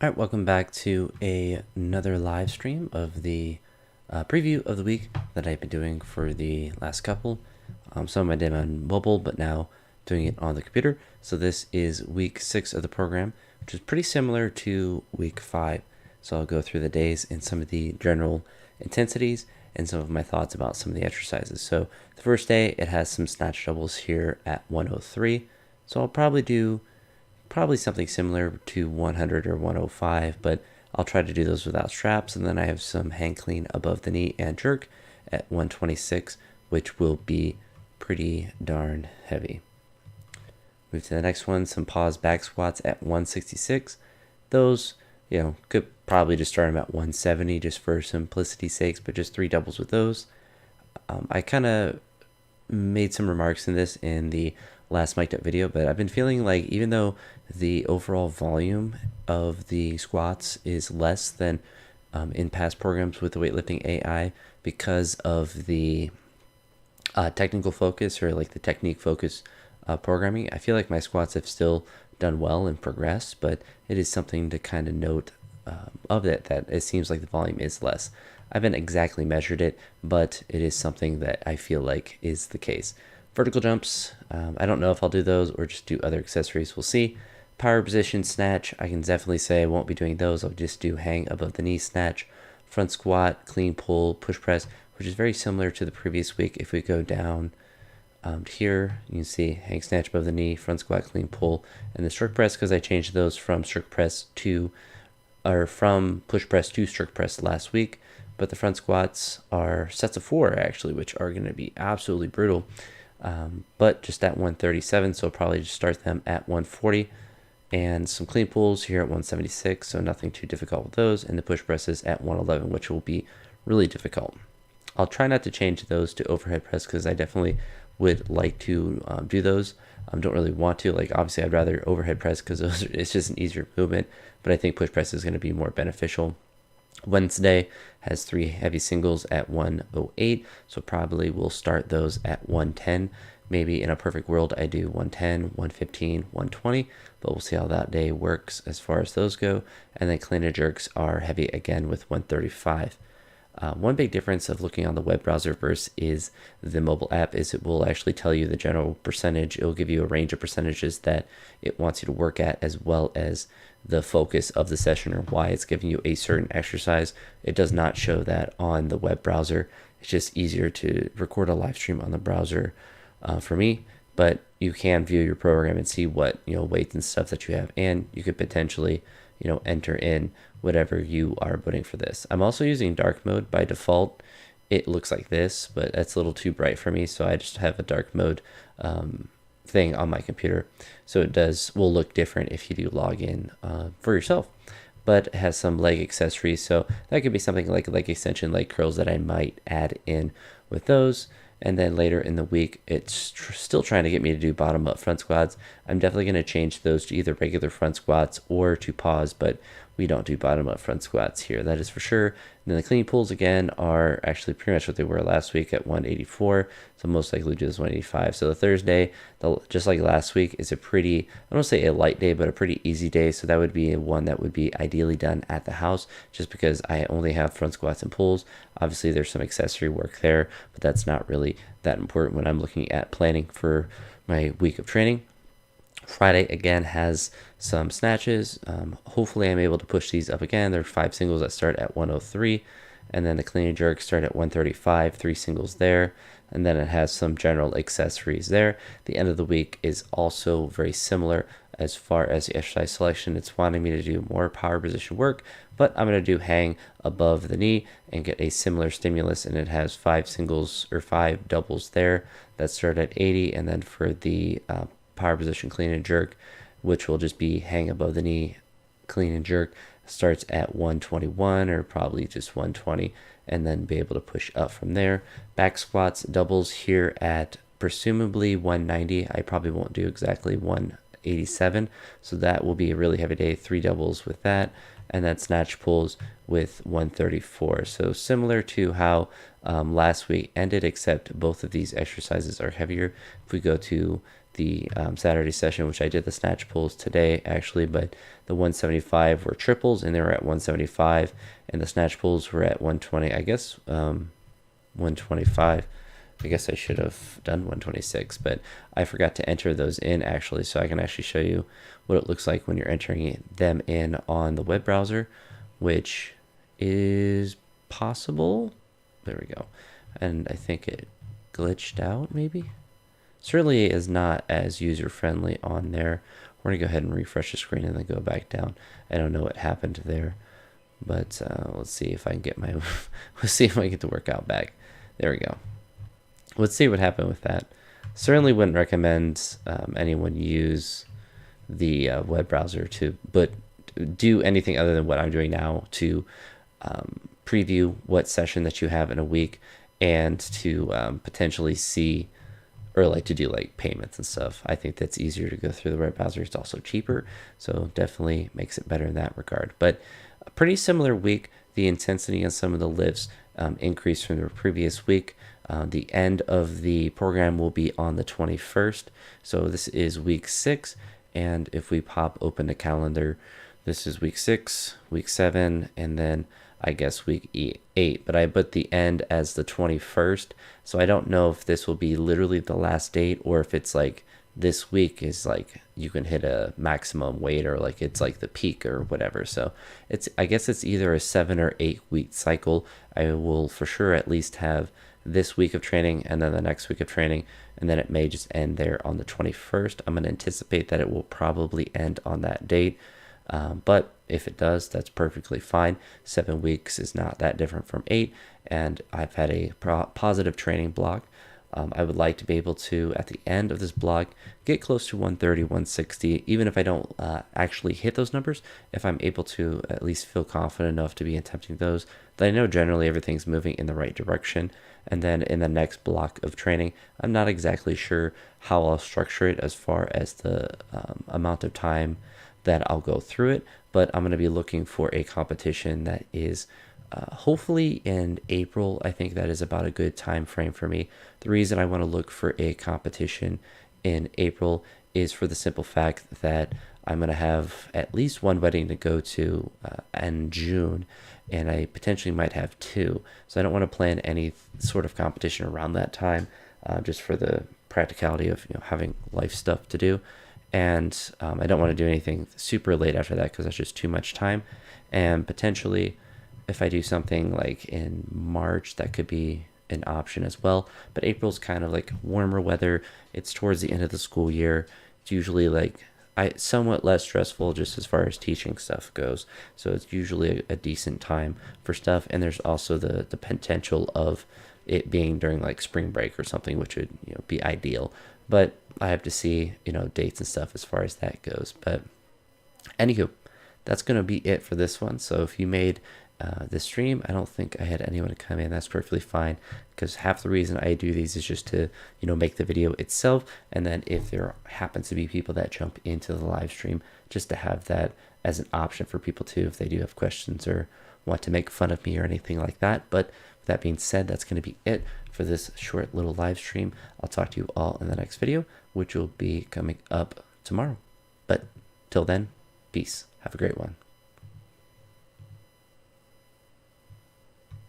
All right, welcome back to another live stream of the preview of the week that I've been doing for the last couple. Some I did on mobile, but now doing it on the computer. So this is week 6 of the program, which is pretty similar to week 5. So I'll go through the days and some of the general intensities and some of my thoughts about some of the exercises. So the first day, it has some snatch doubles here at 103. So I'll probably do something similar to 100 or 105, but I'll try to do those without straps. And then I have some hang clean above the knee and jerk at 126, which will be pretty darn heavy. Move to the next one, some pause back squats at 166. Those, could probably just start them at 170 just for simplicity's sakes, but just 3 doubles with those. I kind of made some remarks in this in the last mic'd up video, but I've been feeling like even though the overall volume of the squats is less than in past programs with the Weightlifting.Ai, because of the technical focus or like the technique focus programming, I feel like my squats have still done well and progressed, but it is something to kind of note of it, that it seems like the volume is less. I haven't exactly measured it, but it is something that I feel like is the case. Vertical jumps, I don't know if I'll do those or just do other accessories. We'll see. Power position snatch, I can definitely say I won't be doing those. I'll just do hang above the knee snatch. Front squat, clean pull, push press, which is very similar to the previous week. If we go down here, you can see hang snatch above the knee, front squat, clean pull, and the strict press, because I changed those from strict press to, or from push press to strict press last week. But the front squats are sets of 4 actually, which are going to be absolutely brutal. But just at 137, so I'll probably just start them at 140, and some clean pulls here at 176, so nothing too difficult with those, and the push presses at 111, which will be really difficult. I'll try not to change those to overhead press because I definitely would like to do those. Don't really want to, like obviously I'd rather overhead press because it's just an easier movement, but I think push press is going to be more beneficial. Wednesday has 3 heavy singles at 108, so probably we'll start those at 110. Maybe in a perfect world I do 110, 115, 120, but we'll see how that day works as far as those go. And then clean and jerks are heavy again with 135. One big difference of looking on the web browser versus is the mobile app is it will actually tell you the general percentage. It will give you a range of percentages that it wants you to work at, as well as the focus of the session or why it's giving you a certain exercise. It does not show that on the web browser. It's just easier to record a live stream on the browser for me, but you can view your program and see what weights and stuff that you have, and you could potentially enter in whatever you are putting for this. I'm also using dark mode by default. It looks like this, but that's a little too bright for me, so I just have a dark mode thing on my computer. So it will look different if you do log in for yourself. But it has some leg accessories, so that could be something like leg extension, leg curls that I might add in with those. And then later in the week, it's still trying to get me to do bottom up front squats. I'm definitely going to change those to either regular front squats or to pause, but we don't do bottom up front squats here, that is for sure. And then the clean pulls again are actually pretty much what they were last week at 184, so most likely do this 185. So the Thursday, just like last week, is a pretty, I don't say a light day, but a pretty easy day. So that would be one that would be ideally done at the house, just because I only have front squats and pulls. Obviously there's some accessory work there, but that's not really that important when I'm looking at planning for my week of training. Friday again has some snatches. Hopefully I'm able to push these up again. There are 5 singles that start at 103, and then the clean and jerk start at 135, 3 singles there, and then it has some general accessories there. The end of the week is also very similar as far as the exercise selection. It's wanting me to do more power position work, but I'm going to do hang above the knee and get a similar stimulus, and it has 5 singles or 5 doubles there that start at 80, and then for the power position clean and jerk, which will just be hang above the knee, clean and jerk, starts at 121 or probably just 120, and then be able to push up from there. Back squats, doubles here at presumably 190. I probably won't do exactly 187, so that will be a really heavy day. 3 doubles with that, and then snatch pulls with 134. So similar to how last week ended, except both of these exercises are heavier. If we go to the Saturday session, which I did the snatch pulls today actually, but the 175 were triples and they were at 175, and the snatch pulls were at 120. I guess 125. I guess I should have done 126, but I forgot to enter those in actually, so I can actually show you what it looks like when you're entering them in on the web browser, which is possible. There we go. And I think it glitched out maybe. Certainly is not as user-friendly on there. We're gonna go ahead and refresh the screen and then go back down. I don't know what happened there, but let's see if I can get my let's see if I get the workout back. There we go. Let's see what happened with that. Certainly wouldn't recommend anyone use the web browser to do anything other than what I'm doing now to preview what session that you have in a week, and to potentially see, or like to do like payments and stuff. I think that's easier to go through the web browser. It's also cheaper, so definitely makes it better in that regard. But a pretty similar week. The intensity on some of the lifts increased from the previous week. The end of the program will be on the 21st. So this is week 6. And if we pop open the calendar, this is week 6, week 7, and then I guess week 8. But I put the end as the 21st. So I don't know if this will be literally the last date, or if it's like this week is like you can hit a maximum weight, or like it's like the peak or whatever. So I guess it's either a 7 or 8 week cycle. I will for sure at least have this week of training and then the next week of training, and then it may just end there on the 21st. I'm going to anticipate that it will probably end on that date, but if it does, that's perfectly fine. 7 weeks is not that different from 8, and I've had a positive training block. I would like to be able to, at the end of this block, get close to 130, 160, even if I don't actually hit those numbers. If I'm able to at least feel confident enough to be attempting those, then I know generally everything's moving in the right direction. And then in the next block of training, I'm not exactly sure how I'll structure it as far as the amount of time that I'll go through it, but I'm going to be looking for a competition that is hopefully in April. I think that is about a good time frame for me. The reason I want to look for a competition in April is for the simple fact that I'm going to have at least one wedding to go to in June, and I potentially might have 2. So I don't want to plan any sort of competition around that time, just for the practicality of having life stuff to do. And I don't want to do anything super late after that, because that's just too much time. And potentially, if I do something like in March, that could be an option as well. But April's kind of like warmer weather. It's towards the end of the school year. It's usually like somewhat less stressful just as far as teaching stuff goes. So it's usually a decent time for stuff. And there's also the potential of it being during like spring break or something, which would be ideal. But I have to see dates and stuff as far as that goes. But anywho, that's going to be it for this one. So if you made this stream, I don't think I had anyone come in. That's perfectly fine, because half the reason I do these is just to make the video itself, and then if there happens to be people that jump into the live stream, just to have that as an option for people too, if they do have questions or want to make fun of me or anything like that. But with that being said, that's going to be it for this short little live stream. I'll talk to you all in the next video, which will be coming up tomorrow. But till then, peace. Have a great one.